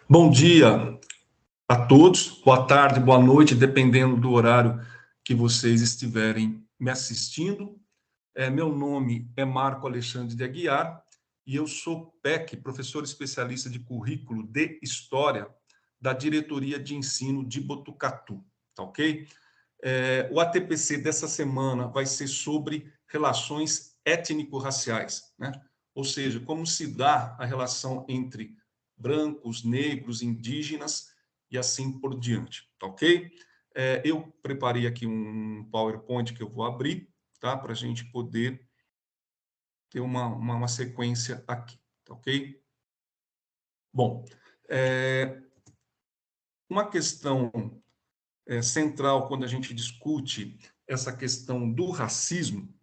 Bom dia a todos, boa tarde, boa noite, dependendo do horário que vocês estiverem me assistindo. Meu nome é Marco Alexandre de Aguiar e eu sou PEC, professor especialista de currículo de História da Diretoria de Ensino de Botucatu, tá ok? O ATPC dessa semana vai ser sobre relações étnico-raciais, né? Ou seja, como se dá a relação entre brancos, negros, indígenas e assim por diante, tá ok? Eu preparei aqui um PowerPoint que eu vou abrir, tá? Para a gente poder ter uma sequência aqui, tá ok? Bom, uma questão central quando a gente discute essa questão do racismo,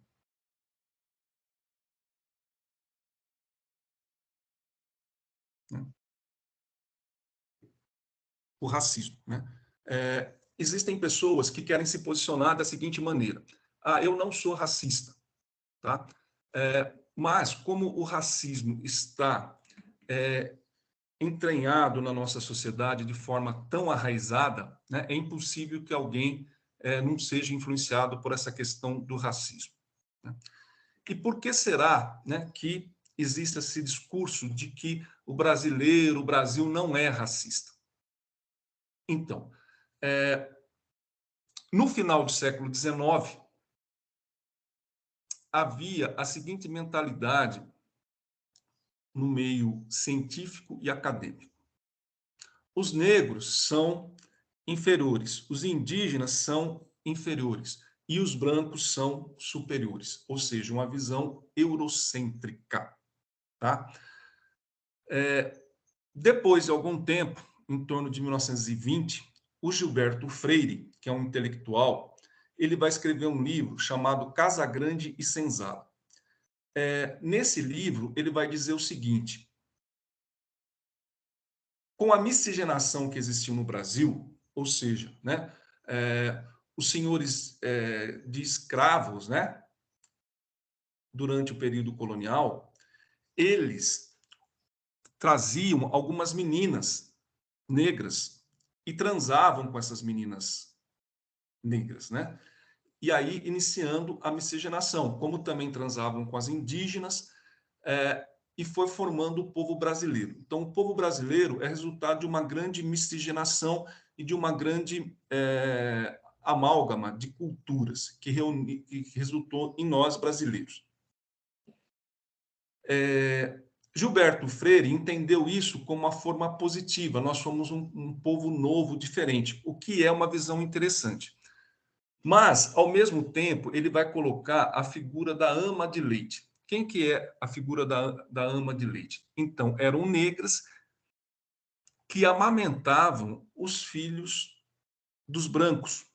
né? O racismo, né? Existem pessoas que querem se posicionar da seguinte maneira: eu não sou racista, tá? Mas como o racismo está entranhado na nossa sociedade de forma tão arraizada, né, é impossível que alguém não seja influenciado por essa questão do racismo, né? E por que será, né, que existe esse discurso de que o brasileiro, o Brasil não é racista? Então, no final do século XIX, havia a seguinte mentalidade no meio científico e acadêmico: os negros são inferiores, os indígenas são inferiores e os brancos são superiores, ou seja, uma visão eurocêntrica, tá? Depois de algum tempo, em torno de 1920, o Gilberto Freire, que é um intelectual, ele vai escrever um livro chamado Casagrande e Senzala. Nesse livro, ele vai dizer o seguinte: com a miscigenação que existiu no Brasil, ou seja, né, os senhores de escravos, né, durante o período colonial, eles traziam algumas meninas negras e transavam com essas meninas negras, né? E aí iniciando a miscigenação, como também transavam com as indígenas, e foi formando o povo brasileiro. Então, o povo brasileiro é resultado de uma grande miscigenação e de uma grande amálgama de culturas que resultou em nós brasileiros. Gilberto Freire entendeu isso como uma forma positiva. Nós somos um povo novo, diferente, o que é uma visão interessante. Mas, ao mesmo tempo, ele vai colocar a figura da ama de leite. Quem que é a figura da ama de leite? Então, eram negras que amamentavam os filhos dos brancos.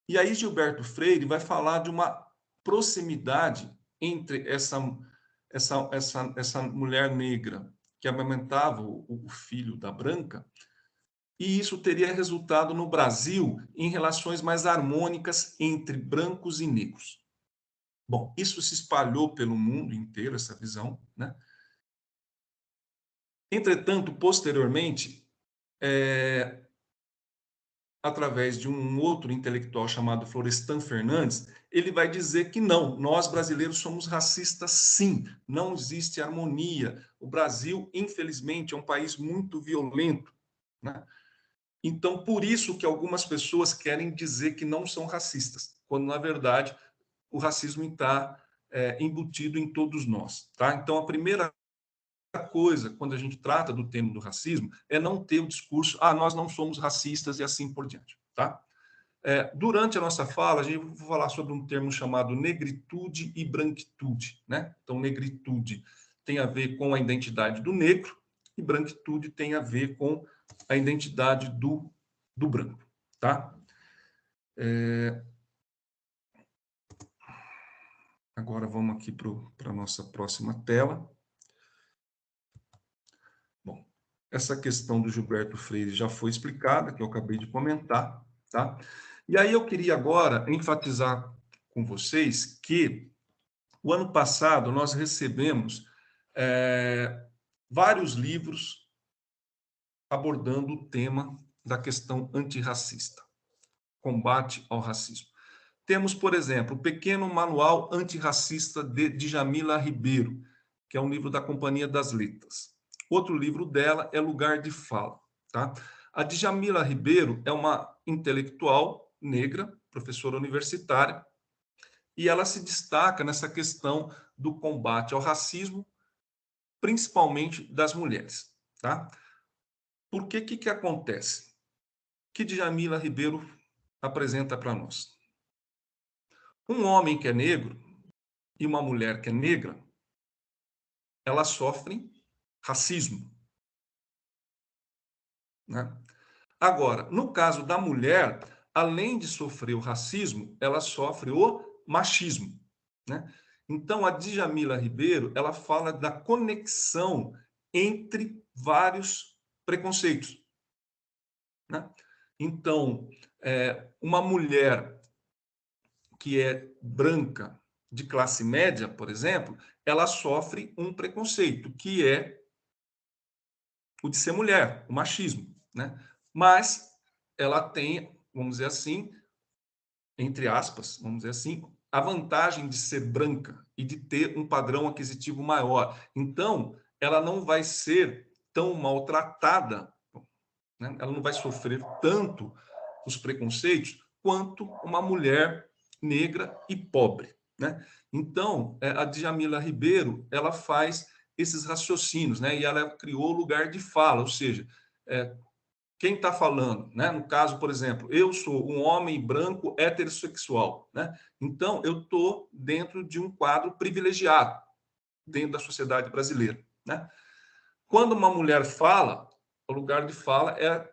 E aí Gilberto Freire vai falar de uma proximidade entre essa mulher negra que amamentava o filho da branca, e isso teria resultado no Brasil em relações mais harmônicas entre brancos e negros. Bom, isso se espalhou pelo mundo inteiro, essa visão, né? Entretanto, posteriormente, através de um outro intelectual chamado Florestan Fernandes, ele vai dizer que não, nós brasileiros somos racistas sim, não existe harmonia. O Brasil, infelizmente, é um país muito violento, né? Então, por isso que algumas pessoas querem dizer que não são racistas, quando, na verdade, o racismo está embutido em todos nós, tá? Então, a primeira coisa, quando a gente trata do tema do racismo, é não ter o discurso, nós não somos racistas e assim por diante, tá? Durante a nossa fala, a gente vai falar sobre um termo chamado negritude e branquitude, né? Então, negritude tem a ver com a identidade do negro e branquitude tem a ver com a identidade do branco, tá? Agora vamos aqui para a nossa próxima tela. Bom, essa questão do Gilberto Freire já foi explicada, que eu acabei de comentar, tá? E aí eu queria agora enfatizar com vocês que o ano passado nós recebemos vários livros abordando o tema da questão antirracista, combate ao racismo. Temos, por exemplo, o Pequeno Manual Antirracista de Djamila Ribeiro, que é um livro da Companhia das Letras. Outro livro dela é Lugar de Fala. Tá? A Djamila Ribeiro é uma intelectual negra, professora universitária, e ela se destaca nessa questão do combate ao racismo, principalmente das mulheres. Tá? Por que acontece? O que Djamila Ribeiro apresenta para nós? Um homem que é negro e uma mulher que é negra, elas sofrem racismo. Né? Agora, no caso da mulher, além de sofrer o racismo, ela sofre o machismo. Né? Então, a Djamila Ribeiro, ela fala da conexão entre vários preconceitos. Né? Então, uma mulher que é branca, de classe média, por exemplo, ela sofre um preconceito, que é o de ser mulher, o machismo, né? Mas ela tem, vamos dizer assim, entre aspas, vamos dizer assim, a vantagem de ser branca e de ter um padrão aquisitivo maior. Então, ela não vai ser tão maltratada, né? Ela não vai sofrer tanto os preconceitos quanto uma mulher negra e pobre, né? Então, a Djamila Ribeiro, ela faz esses raciocínios, né? E ela criou o lugar de fala, ou seja, quem está falando, né? No caso, por exemplo, eu sou um homem branco heterossexual, né? Então, eu estou dentro de um quadro privilegiado dentro da sociedade brasileira, né? Quando uma mulher fala, o lugar de fala é,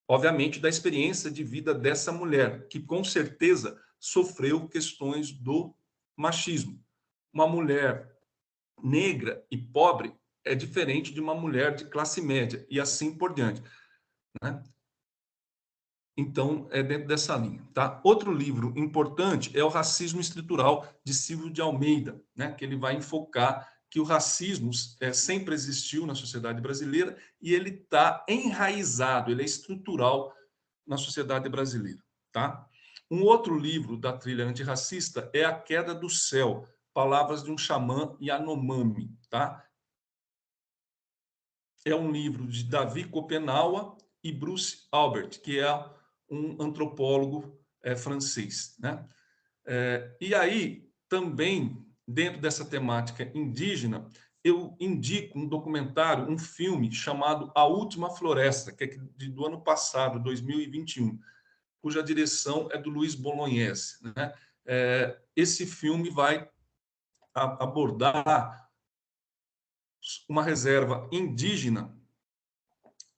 obviamente, da experiência de vida dessa mulher, que com certeza sofreu questões do machismo. Uma mulher negra e pobre é diferente de uma mulher de classe média, e assim por diante. Né? Então, é dentro dessa linha. Tá? Outro livro importante é O Racismo Estrutural, de Silvio de Almeida, né? Que ele vai enfocar que o racismo sempre existiu na sociedade brasileira e ele está enraizado, ele é estrutural na sociedade brasileira. Tá? Um outro livro da trilha antirracista é A Queda do Céu, Palavras de um Xamã Yanomami. Tá? É um livro de Davi Kopenawa e Bruce Albert, que é um antropólogo francês. Né? E aí, também, dentro dessa temática indígena, eu indico um documentário, um filme chamado A Última Floresta, que é do ano passado, 2021, cuja direção é do Luiz Bolognese. Né? Esse filme vai abordar uma reserva indígena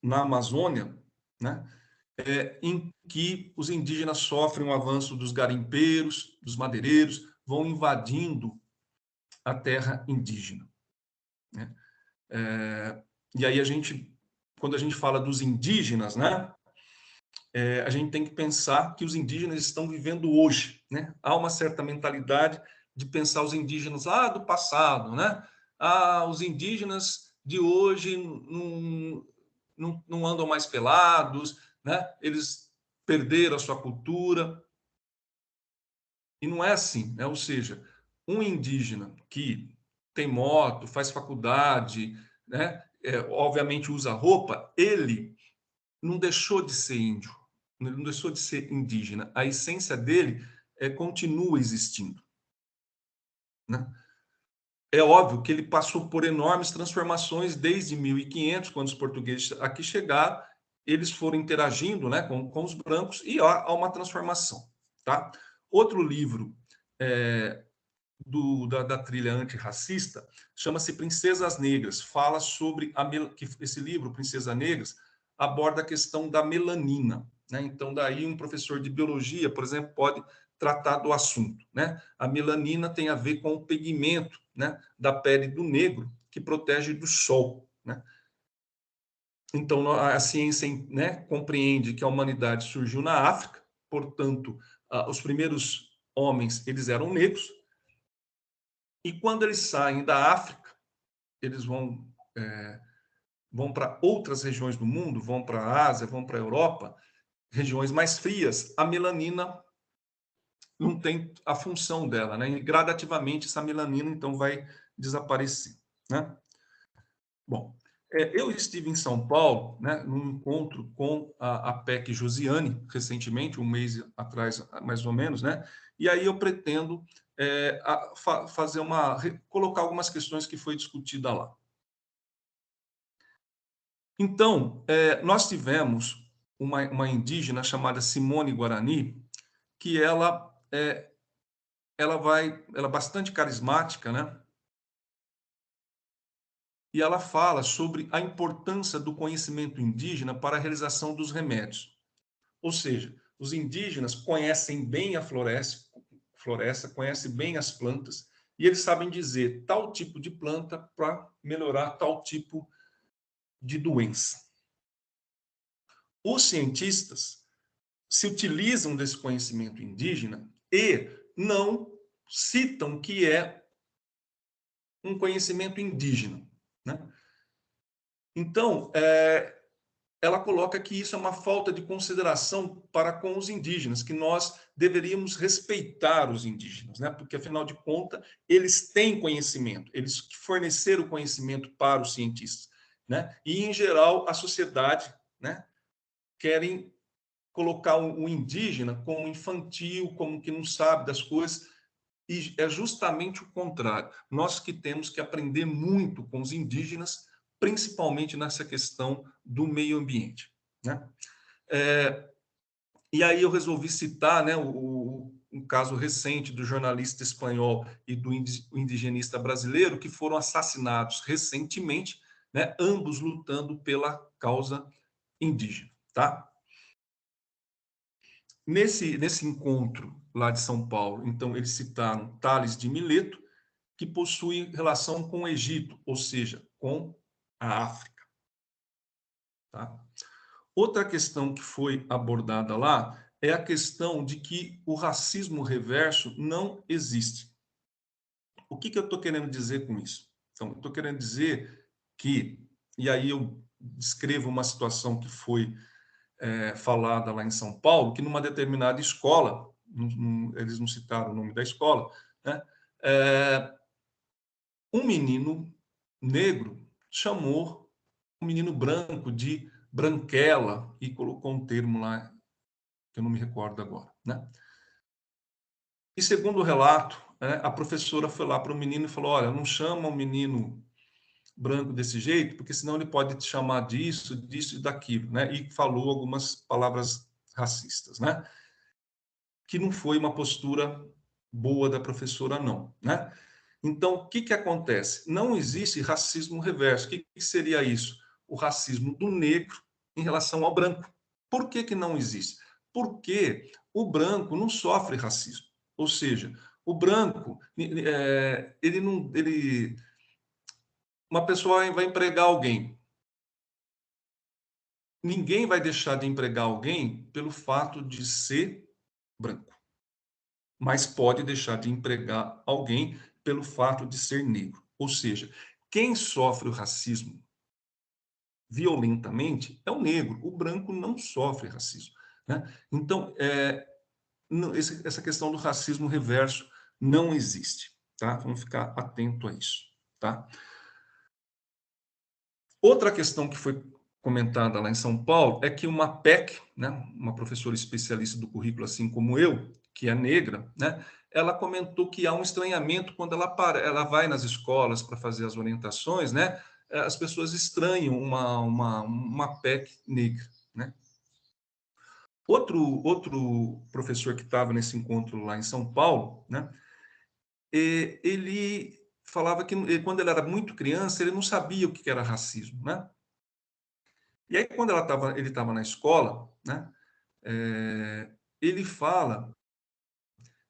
na Amazônia, né? Em que os indígenas sofrem o avanço dos garimpeiros, dos madeireiros, vão invadindo a terra indígena. Né? E aí quando a gente fala dos indígenas, né? A gente tem que pensar que os indígenas estão vivendo hoje. Né? Há uma certa mentalidade de pensar os indígenas lá do passado. Né? Os indígenas de hoje não andam mais pelados, né? Eles perderam a sua cultura. E não é assim. Né? Ou seja, um indígena que tem moto, faz faculdade, né? Obviamente usa roupa, ele não deixou de ser índio, ele não deixou de ser indígena. A essência dele continua existindo. Né? É óbvio que ele passou por enormes transformações desde 1500, quando os portugueses aqui chegaram, eles foram interagindo, né, com os brancos e há uma transformação. Tá? Outro livro da trilha antirracista chama-se Princesas Negras. Fala sobre que esse livro, Princesas Negras, aborda a questão da melanina. Né? Então, daí um professor de biologia, por exemplo, pode tratar do assunto. Né? A melanina tem a ver com o pigmento, né, da pele do negro que protege do sol. Né? Então, a ciência, né, compreende que a humanidade surgiu na África, portanto, os primeiros homens eles eram negros, e quando eles saem da África, eles vão vão para outras regiões do mundo, vão para a Ásia, vão para a Europa, regiões mais frias, a melanina não tem a função dela, né? E gradativamente essa melanina então vai desaparecer, né? Bom, eu estive em São Paulo, né, num encontro com a PEC Josiane, recentemente, um mês atrás, mais ou menos, né? E aí eu pretendo fazer colocar algumas questões que foi discutida lá. Então, nós tivemos uma indígena chamada Simone Guarani, que ela é bastante carismática, né? E ela fala sobre a importância do conhecimento indígena para a realização dos remédios. Ou seja, os indígenas conhecem bem a floresta, conhecem bem as plantas, e eles sabem dizer tal tipo de planta para melhorar tal tipo de doença. Os cientistas se utilizam desse conhecimento indígena e não citam que é um conhecimento indígena, né? Então, ela coloca que isso é uma falta de consideração para com os indígenas, que nós deveríamos respeitar os indígenas, né? Porque, afinal de contas, eles têm conhecimento, eles forneceram o conhecimento para os cientistas, né? E, em geral, a sociedade, né, querem colocar o indígena como infantil, como que não sabe das coisas, e é justamente o contrário. Nós que temos que aprender muito com os indígenas, principalmente nessa questão do meio ambiente, né? E aí eu resolvi citar, né, um caso recente do jornalista espanhol e do indigenista brasileiro que foram assassinados recentemente, né, ambos lutando pela causa indígena, tá? Nesse encontro lá de São Paulo, então eles citaram Tales de Mileto, que possui relação com o Egito, ou seja, com a África, tá? Outra questão que foi abordada lá é a questão de que o racismo reverso não existe. O que eu estou querendo dizer com isso? Então, eu estou querendo dizer que, e aí eu descrevo uma situação que foi falada lá em São Paulo, que numa determinada escola, eles não citaram o nome da escola, né? Um menino negro chamou um menino branco de branquela e colocou um termo lá que eu não me recordo agora, né? E segundo o relato, né, a professora foi lá para o menino e falou: olha, não chama o menino branco desse jeito, porque senão ele pode te chamar disso, disso e daquilo, né? E falou algumas palavras racistas, né? Que não foi uma postura boa da professora, não, né? Então, o que acontece? Não existe racismo reverso. O que seria isso? O racismo do negro em relação ao branco. Por que não existe? Porque o branco não sofre racismo. Ou seja, o branco, ele não. Uma pessoa vai empregar alguém. Ninguém vai deixar de empregar alguém pelo fato de ser branco, mas pode deixar de empregar alguém pelo fato de ser negro. Ou seja, quem sofre o racismo violentamente é o negro, o branco não sofre racismo, né? Então, essa questão do racismo reverso não existe, tá? Vamos ficar atento a isso, tá? Outra questão que foi comentada lá em São Paulo é que uma PEC, né, uma professora especialista do currículo, assim como eu, que é negra, né, ela comentou que há um estranhamento quando ela vai nas escolas para fazer as orientações, né, as pessoas estranham uma PEC negra, né? Outro professor que estava nesse encontro lá em São Paulo, né, ele falava que quando ele era muito criança, ele não sabia o que era racismo, né? E aí, quando ele estava na escola, né, ele fala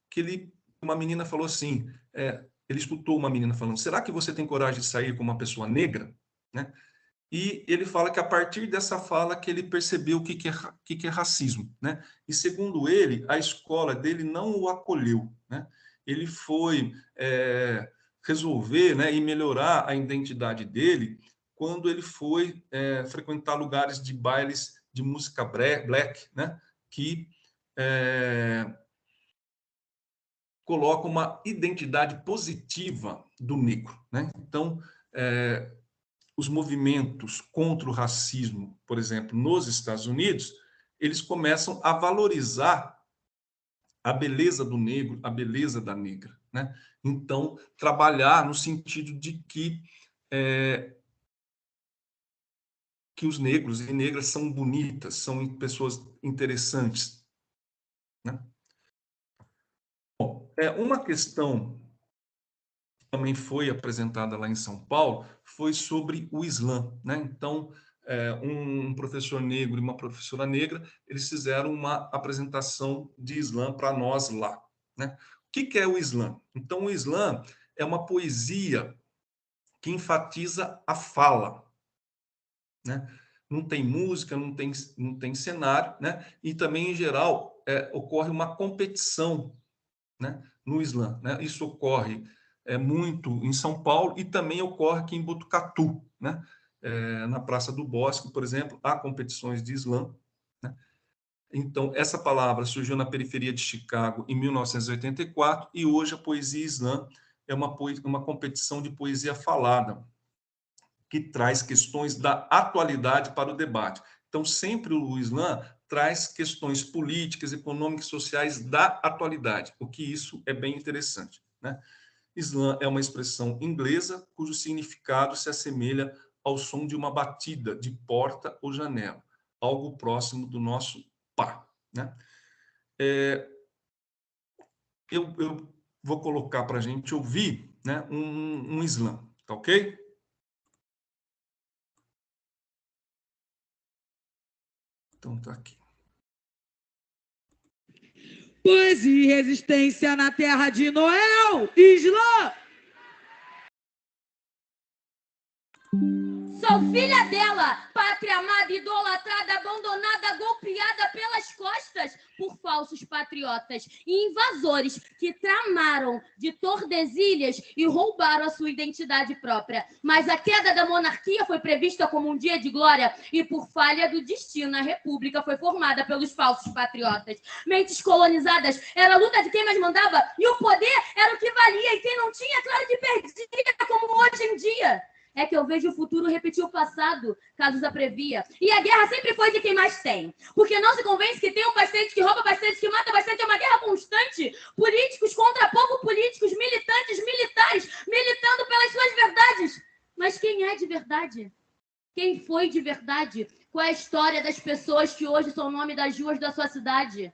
que uma menina falou assim, ele escutou uma menina falando, será que você tem coragem de sair com uma pessoa negra? Né? E ele fala que a partir dessa fala que ele percebeu o que é racismo, né? E segundo ele, a escola dele não o acolheu, né? Ele foi resolver, né, e melhorar a identidade dele quando ele foi frequentar lugares de bailes de música black, né, que coloca uma identidade positiva do negro, né? Então, os movimentos contra o racismo, por exemplo, nos Estados Unidos, eles começam a valorizar a beleza do negro, a beleza da negra, né? Então, trabalhar no sentido de que os negros e negras são bonitas, são pessoas interessantes, né? Bom, uma questão que também foi apresentada lá em São Paulo foi sobre o Islã, né? Então, um professor negro e uma professora negra, eles fizeram uma apresentação de Islã para nós lá, né? O que é o Islã? Então, o Islã é uma poesia que enfatiza a fala, né? Não tem música, não tem cenário, né? E também, em geral, ocorre uma competição, né, no Islã, né? Isso ocorre muito em São Paulo e também ocorre aqui em Botucatu, né? Na Praça do Bosque, por exemplo, há competições de Islã, né? Então, essa palavra surgiu na periferia de Chicago em 1984 e hoje a poesia Islã é uma competição de poesia falada, que traz questões da atualidade para o debate. Então, sempre o Islã traz questões políticas, econômicas, sociais da atualidade, o que isso é bem interessante, né? Islã é uma expressão inglesa cujo significado se assemelha ao som de uma batida de porta ou janela, algo próximo do nosso pá, né? Eu vou colocar para a gente ouvir, né, um Islã, tá ok? Então tá aqui. Paz e resistência na terra de Noel, Islã! Sou filha dela, pátria amada, idolatrada, abandonada, golpeada pelas costas por falsos patriotas e invasores que tramaram de Tordesilhas e roubaram a sua identidade própria. Mas a queda da monarquia foi prevista como um dia de glória e, por falha do destino, a república foi formada pelos falsos patriotas. Mentes colonizadas era a luta de quem mais mandava e o poder era o que valia e quem não tinha, claro que perdia, como hoje em dia. É que eu vejo o futuro repetir o passado, Cazuza previa. E a guerra sempre foi de quem mais tem. Porque não se convence que tem um bastante, que rouba bastante, que mata bastante. É uma guerra constante. Políticos contra povo, políticos, militantes, militares, militando pelas suas verdades. Mas quem é de verdade? Quem foi de verdade? Qual é a história das pessoas que hoje são o nome das ruas da sua cidade?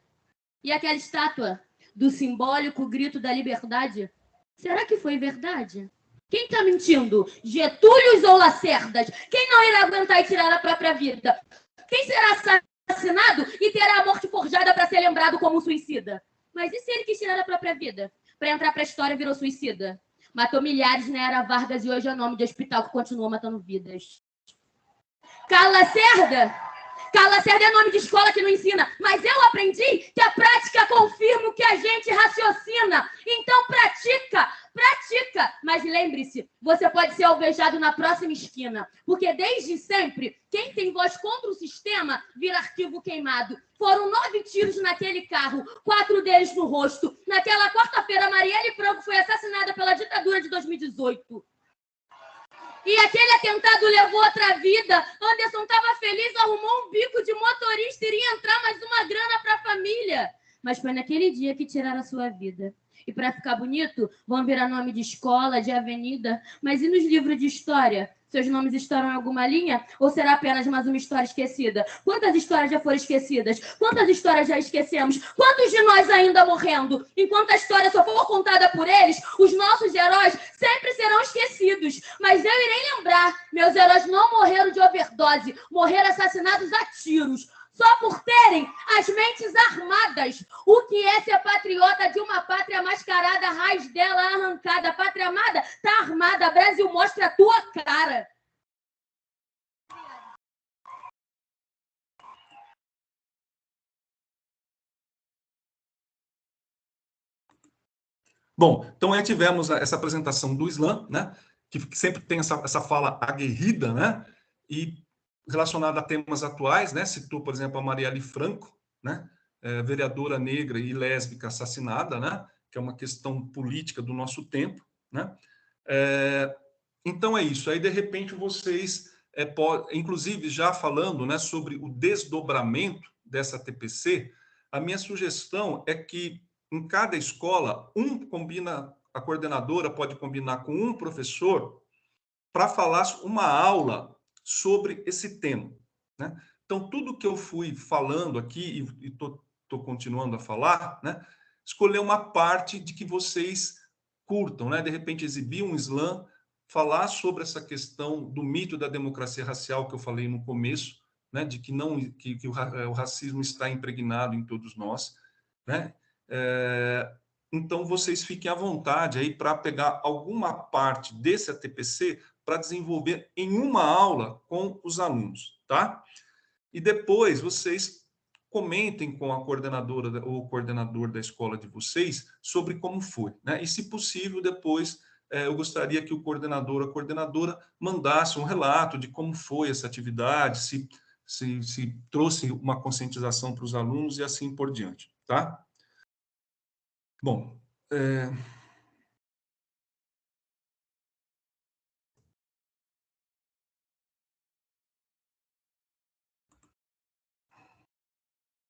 E aquela estátua do simbólico grito da liberdade? Será que foi verdade? Quem está mentindo? Getúlio ou Lacerdas? Quem não irá aguentar e tirar a própria vida? Quem será assassinado e terá a morte forjada para ser lembrado como suicida? Mas e se ele quis tirar a própria vida? Para entrar para a história virou suicida. Matou milhares na era Vargas e hoje é nome de hospital que continua matando vidas. Carlos Lacerda? Carlos Lacerda é nome de escola que não ensina, mas eu aprendi que a prática confirma o que a gente raciocina. Então pratica, mas lembre-se, você pode ser alvejado na próxima esquina, porque desde sempre, quem tem voz contra o sistema vira arquivo queimado. Foram 9 tiros naquele carro, 4 deles no rosto. Naquela quarta-feira, Marielle Franco foi assassinada pela ditadura de 2018. E aquele atentado levou outra vida. Anderson estava feliz, arrumou um bico de motorista, iria entrar mais uma grana para a família. Mas foi naquele dia que tiraram a sua vida. E para ficar bonito, vão virar nome de escola, de avenida. Mas e nos livros de história? Seus nomes estarão em alguma linha? Ou será apenas mais uma história esquecida? Quantas histórias já foram esquecidas? Quantas histórias já esquecemos? Quantos de nós ainda morrendo? Enquanto a história só for contada por eles, os nossos heróis sempre serão esquecidos. Mas eu irei lembrar, meus heróis não morreram de overdose, morreram assassinados a tiros. Só por terem as mentes armadas. O que é ser patriota de uma pátria mascarada, a raiz dela arrancada? A pátria amada tá armada. Brasil, mostra a tua cara. Bom, então aí tivemos essa apresentação do Islã, né, que sempre tem essa fala aguerrida, né? E relacionada a temas atuais, né? Citou, por exemplo, a Marielle Franco, né? Vereadora negra e lésbica assassinada, né? Que é uma questão política do nosso tempo, né? Então é isso. Aí de repente vocês, inclusive já falando, né, sobre o desdobramento dessa TPC, a minha sugestão é que em cada escola a coordenadora pode combinar com um professor para falar uma aula sobre esse tema, né? Então, tudo que eu fui falando aqui, e estou continuando a falar, né? Escolher uma parte de que vocês curtam, né? De repente, exibir um slam, falar sobre essa questão do mito da democracia racial que eu falei no começo, né? De que não que o racismo está impregnado em todos nós, né? Então, vocês fiquem à vontade aí para pegar alguma parte desse ATPC para desenvolver em uma aula com os alunos, tá? E depois vocês comentem com a coordenadora ou coordenador da escola de vocês sobre como foi, né? E, se possível, depois eu gostaria que o coordenador ou a coordenadora mandasse um relato de como foi essa atividade, se trouxe uma conscientização para os alunos e assim por diante, tá? Bom,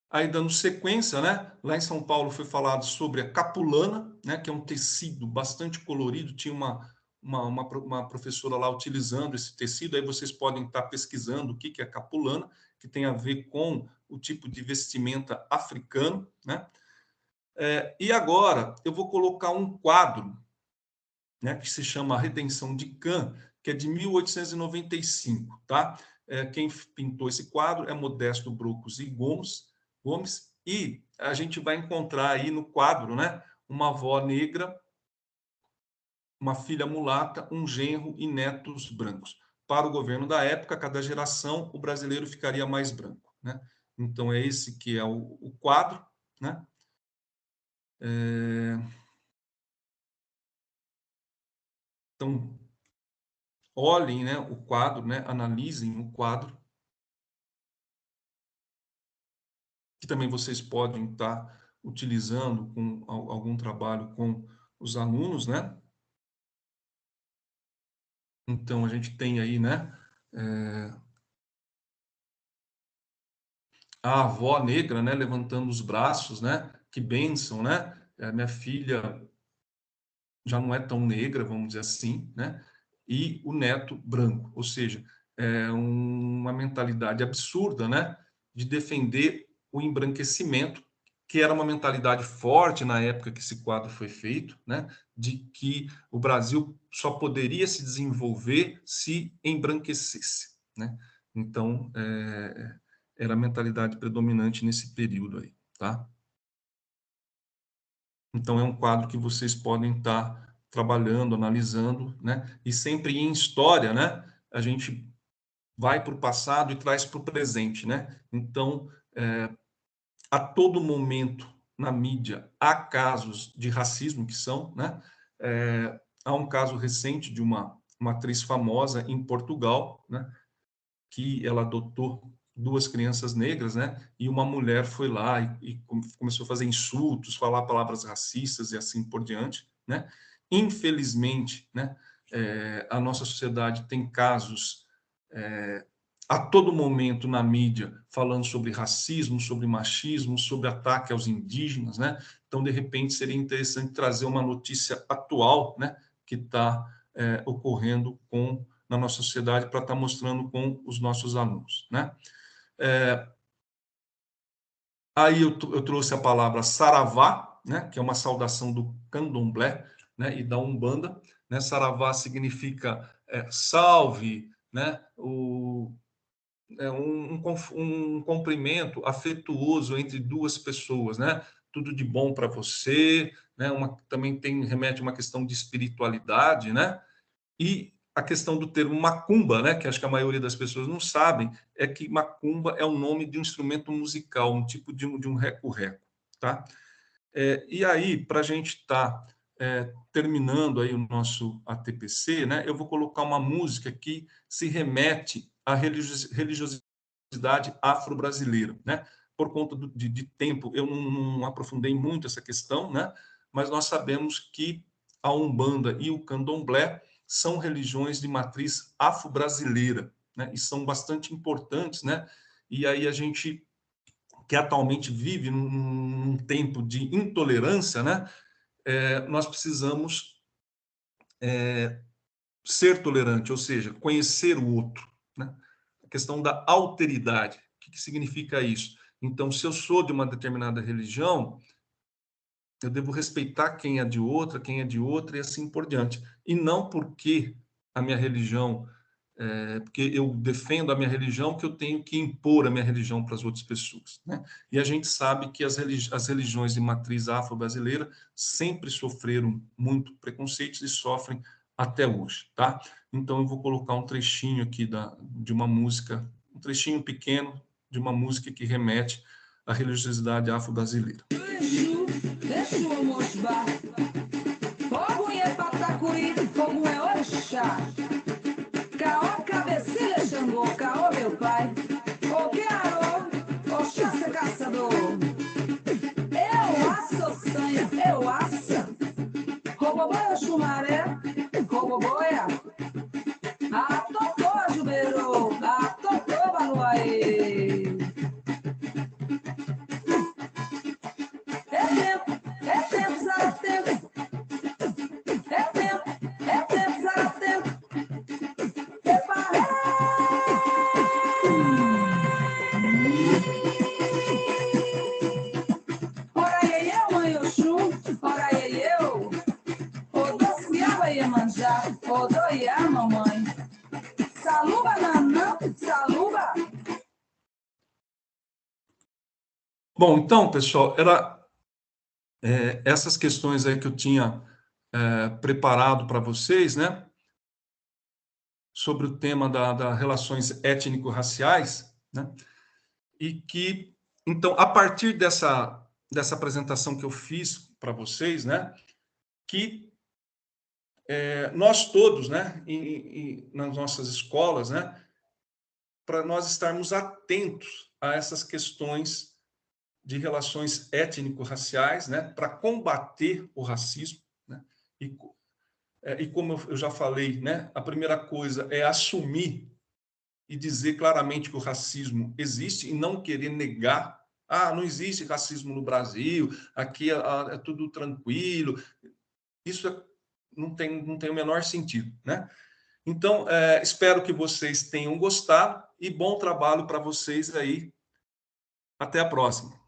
aí, dando sequência, né? Lá em São Paulo foi falado sobre a capulana, né? Que é um tecido bastante colorido. Tinha uma professora lá utilizando esse tecido. Aí vocês podem estar pesquisando o que é capulana, que tem a ver com o tipo de vestimenta africano, né? E agora eu vou colocar um quadro, né? Que se chama A Redenção de Cã, que é de 1895, tá? Quem pintou esse quadro é Modesto Brocos e Gomes, e a gente vai encontrar aí no quadro, né, uma avó negra, uma filha mulata, um genro e netos brancos. Para o governo da época, cada geração, o brasileiro ficaria mais branco, né? Então, é esse que é o quadro, né? Então, olhem, né, o quadro, né, analisem o quadro, que também vocês podem estar utilizando com algum trabalho com os alunos, né? Então, a gente tem aí, né, a avó negra, né, levantando os braços, né? Que bênção, né? Minha filha já não é tão negra, vamos dizer assim, né? E o neto branco, ou seja, uma mentalidade absurda, né? De defender o embranquecimento, que era uma mentalidade forte na época que esse quadro foi feito, né? De que o Brasil só poderia se desenvolver se embranquecesse, né? Então, era a mentalidade predominante nesse período aí, tá? Então, é um quadro que vocês podem estar trabalhando, analisando, né? E sempre em história, né? A gente vai para o passado e traz para o presente, né? Então, a todo momento na mídia há casos de racismo que são, né? Há um caso recente de uma atriz famosa em Portugal, né? Que ela adotou duas crianças negras, né? E uma mulher foi lá e começou a fazer insultos, falar palavras racistas e assim por diante, né? Infelizmente, né? A nossa sociedade tem casos a todo momento na mídia falando sobre racismo, sobre machismo, sobre ataque aos indígenas, né? Então, de repente, seria interessante trazer uma notícia atual, né? Que está ocorrendo na nossa sociedade para estar mostrando com os nossos alunos, né? Aí eu trouxe a palavra saravá, né? Que é uma saudação do candomblé, né? E da Umbanda, né? Saravá significa salve, né? Um cumprimento afetuoso entre duas pessoas, né? Tudo de bom para você, né? Também remete a uma questão de espiritualidade, né? E a questão do termo macumba, né? Que acho que a maioria das pessoas não sabem, é que macumba é o nome de um instrumento musical, um tipo de um reco-reco, tá? E aí, para a gente estar terminando aí o nosso ATPC, né, eu vou colocar uma música que se remete à religiosidade afro-brasileira, né? Por conta de tempo, eu não aprofundei muito essa questão, né? Mas nós sabemos que a Umbanda e o Candomblé são religiões de matriz afro-brasileira, né? E são bastante importantes, né? E aí a gente, que atualmente vive num tempo de intolerância, né? Nós precisamos ser tolerante, ou seja, conhecer o outro, né? A questão da alteridade. O que significa isso? Então, se eu sou de uma determinada religião, eu devo respeitar quem é de outra e assim por diante. E não porque a minha religião, porque eu defendo a minha religião, que eu tenho que impor a minha religião para as outras pessoas, né? E a gente sabe que as religiões de matriz afro-brasileira sempre sofreram muito preconceitos e sofrem até hoje, tá? Então eu vou colocar um trechinho aqui de uma música, um trechinho pequeno de uma música que remete à religiosidade afro-brasileira. Fogo é Patacuri, fogo é Orixá. Caó, cabecilha, Xangô, caô, meu pai. O que arô, Oxóssi, caçador. Eu aço sanha, eu aça. Roboboia, chumaré, roboboia. A totô, jubeiro, a totô, baluaê. É tempo, zaratempo. É tempo, zaratempo. Ora aí eu, mãe Oxum, ora aí eu. Odociaba Iemanjá, odoiá, mamãe. Saluba, nanã, saluba. Bom, então, pessoal, essas questões aí que eu tinha preparado para vocês, né? Sobre o tema das relações étnico-raciais, né? E que, então, a partir dessa apresentação que eu fiz para vocês, né? Que nós todos, né? Nas nossas escolas, né? Para nós estarmos atentos a essas questões de relações étnico-raciais, né? Para combater o racismo, né? E como eu já falei, né? A primeira coisa é assumir e dizer claramente que o racismo existe e não querer negar. Ah, não existe racismo no Brasil, aqui é tudo tranquilo. Isso não tem o menor sentido, né? Então, espero que vocês tenham gostado e bom trabalho para vocês aí. Até a próxima.